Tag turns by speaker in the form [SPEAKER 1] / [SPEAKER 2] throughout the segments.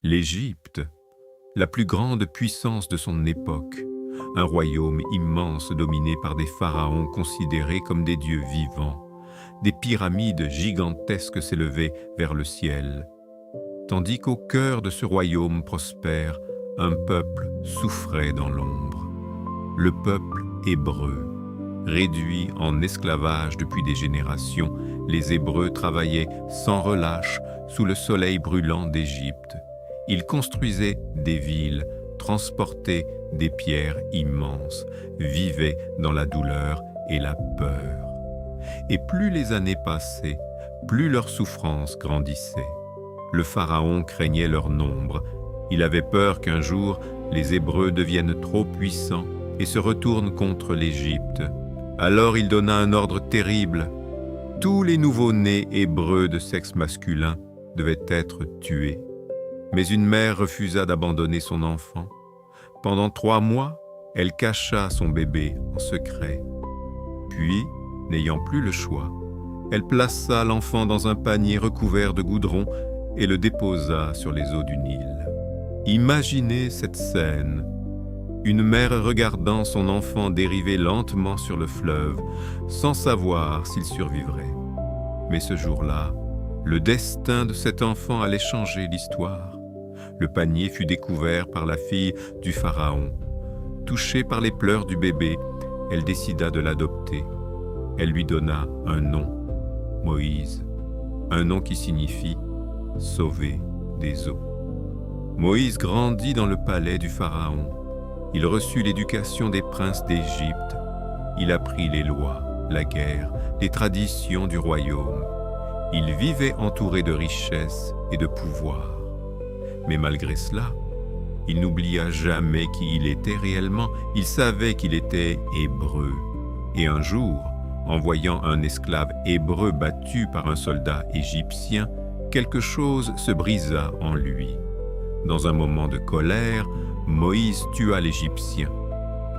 [SPEAKER 1] L'Égypte, la plus grande puissance de son époque, un royaume immense dominé par des pharaons considérés comme des dieux vivants, des pyramides gigantesques s'élevaient vers le ciel, tandis qu'au cœur de ce royaume prospère, un peuple souffrait dans l'ombre, le peuple hébreu. Réduits en esclavage depuis des générations, les Hébreux travaillaient sans relâche sous le soleil brûlant d'Égypte. Ils construisaient des villes, transportaient des pierres immenses, vivaient dans la douleur et la peur. Et plus les années passaient, plus leur souffrance grandissait. Le pharaon craignait leur nombre. Il avait peur qu'un jour, les Hébreux deviennent trop puissants et se retournent contre l'Égypte. Alors il donna un ordre terrible. Tous les nouveau-nés hébreux de sexe masculin devaient être tués. Mais une mère refusa d'abandonner son enfant. Pendant 3 mois, elle cacha son bébé en secret. Puis, n'ayant plus le choix, elle plaça l'enfant dans un panier recouvert de goudron et le déposa sur les eaux du Nil. Imaginez cette scène. Une mère regardant son enfant dériver lentement sur le fleuve, sans savoir s'il survivrait. Mais ce jour-là, le destin de cet enfant allait changer l'histoire. Le panier fut découvert par la fille du pharaon. Touchée par les pleurs du bébé, elle décida de l'adopter. Elle lui donna un nom, Moïse, un nom qui signifie « sauver des eaux ». Moïse grandit dans le palais du pharaon. Il reçut l'éducation des princes d'Égypte. Il apprit les lois, la guerre, les traditions du royaume. Il vivait entouré de richesses et de pouvoir. Mais malgré cela, il n'oublia jamais qui il était réellement. Il savait qu'il était hébreu. Et un jour, en voyant un esclave hébreu battu par un soldat égyptien, quelque chose se brisa en lui. Dans un moment de colère, Moïse tua l'Égyptien.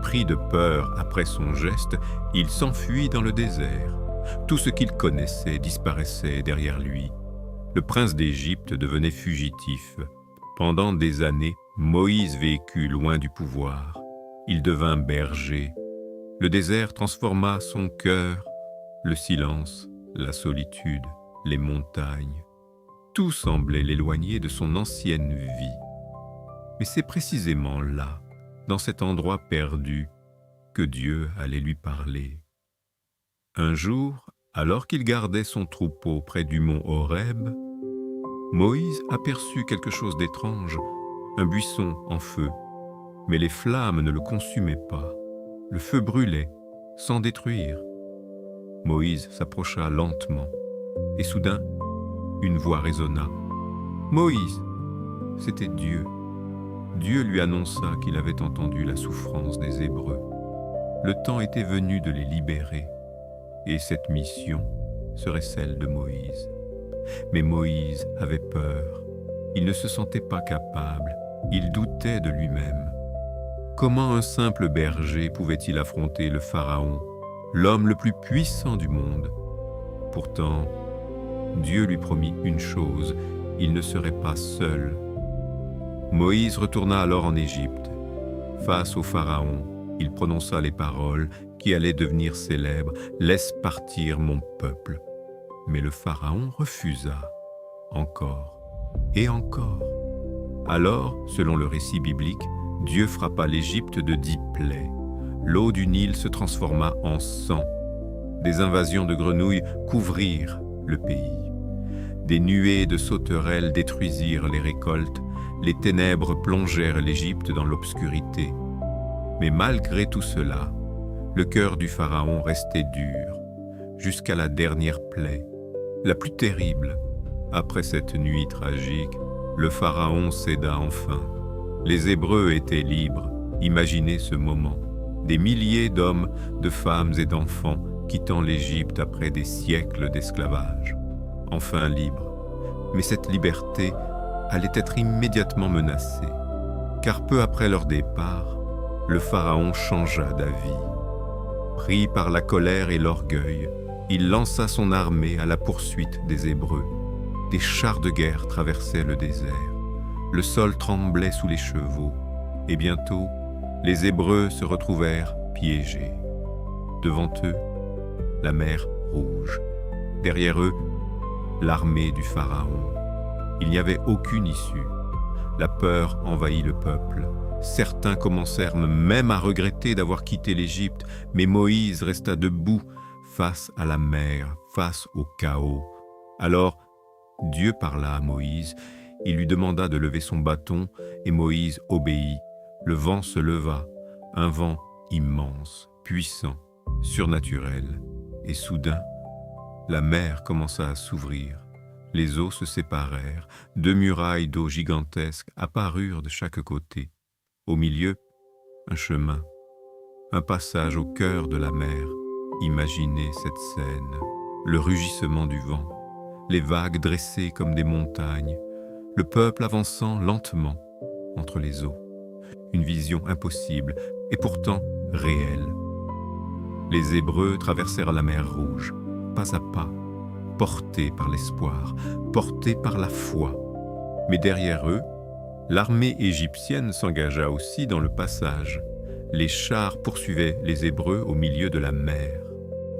[SPEAKER 1] Pris de peur après son geste, il s'enfuit dans le désert. Tout ce qu'il connaissait disparaissait derrière lui. Le prince d'Égypte devenait fugitif. Pendant des années, Moïse vécut loin du pouvoir. Il devint berger. Le désert transforma son cœur, le silence, la solitude, les montagnes. Tout semblait l'éloigner de son ancienne vie. Mais c'est précisément là, dans cet endroit perdu, que Dieu allait lui parler. Un jour, alors qu'il gardait son troupeau près du mont Horeb, Moïse aperçut quelque chose d'étrange, un buisson en feu. Mais les flammes ne le consumaient pas. Le feu brûlait, sans détruire. Moïse s'approcha lentement, et soudain, une voix résonna. « Moïse !» C'était Dieu. Dieu lui annonça qu'il avait entendu la souffrance des Hébreux. Le temps était venu de les libérer, et cette mission serait celle de Moïse. Mais Moïse avait peur. Il ne se sentait pas capable. Il doutait de lui-même. Comment un simple berger pouvait-il affronter le Pharaon, l'homme le plus puissant du monde? Pourtant, Dieu lui promit une chose, il ne serait pas seul. Moïse retourna alors en Égypte. Face au Pharaon, il prononça les paroles qui allaient devenir célèbres « Laisse partir mon peuple ». Mais le Pharaon refusa, encore et encore. Alors, selon le récit biblique, Dieu frappa l'Égypte de 10 plaies. L'eau du Nil se transforma en sang. Des invasions de grenouilles couvrirent le pays. Des nuées de sauterelles détruisirent les récoltes. Les ténèbres plongèrent l'Égypte dans l'obscurité. Mais malgré tout cela, le cœur du Pharaon restait dur, jusqu'à la dernière plaie, la plus terrible. Après cette nuit tragique, le Pharaon céda enfin. Les Hébreux étaient libres. Imaginez ce moment. Des milliers d'hommes, de femmes et d'enfants quittant l'Égypte après des siècles d'esclavage. Enfin libres. Mais cette liberté allait être immédiatement menacée, car peu après leur départ, le Pharaon changea d'avis. Pris par la colère et l'orgueil, il lança son armée à la poursuite des Hébreux. Des chars de guerre traversaient le désert. Le sol tremblait sous les chevaux, et bientôt, les Hébreux se retrouvèrent piégés. Devant eux, la mer Rouge. Derrière eux, l'armée du Pharaon. Il n'y avait aucune issue. La peur envahit le peuple. Certains commencèrent même à regretter d'avoir quitté l'Égypte, mais Moïse resta debout face à la mer, face au chaos. Alors, Dieu parla à Moïse, il lui demanda de lever son bâton, et Moïse obéit. Le vent se leva, un vent immense, puissant, surnaturel, et soudain, la mer commença à s'ouvrir. Les eaux se séparèrent, 2 murailles d'eau gigantesques apparurent de chaque côté. Au milieu, un chemin, un passage au cœur de la mer. Imaginez cette scène, le rugissement du vent, les vagues dressées comme des montagnes, le peuple avançant lentement entre les eaux. Une vision impossible et pourtant réelle. Les Hébreux traversèrent la mer Rouge, pas à pas, portés par l'espoir, portés par la foi. Mais derrière eux, l'armée égyptienne s'engagea aussi dans le passage. Les chars poursuivaient les Hébreux au milieu de la mer.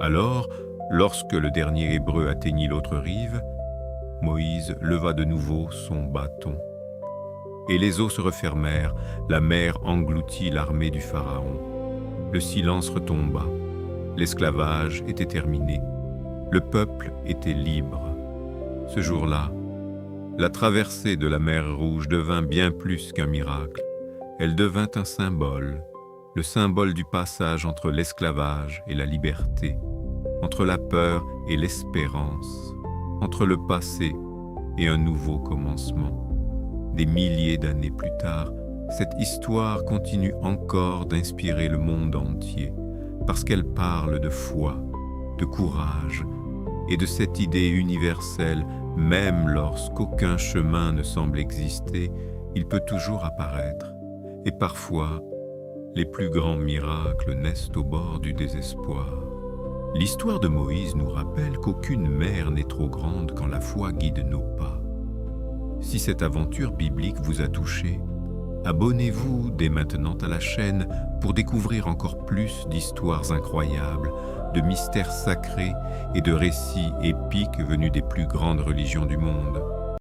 [SPEAKER 1] Alors, lorsque le dernier Hébreu atteignit l'autre rive, Moïse leva de nouveau son bâton. Et les eaux se refermèrent, la mer engloutit l'armée du Pharaon. Le silence retomba, l'esclavage était terminé, le peuple était libre. Ce jour-là, la traversée de la mer Rouge devint bien plus qu'un miracle. Elle devint un symbole, le symbole du passage entre l'esclavage et la liberté, entre la peur et l'espérance, entre le passé et un nouveau commencement. Des milliers d'années plus tard, cette histoire continue encore d'inspirer le monde entier, parce qu'elle parle de foi, de courage et de cette idée universelle, même lorsqu'aucun chemin ne semble exister, il peut toujours apparaître. Et parfois, les plus grands miracles naissent au bord du désespoir. L'histoire de Moïse nous rappelle qu'aucune mer n'est trop grande quand la foi guide nos pas. Si cette aventure biblique vous a touché, abonnez-vous dès maintenant à la chaîne pour découvrir encore plus d'histoires incroyables, de mystères sacrés et de récits épiques venus des plus grandes religions du monde.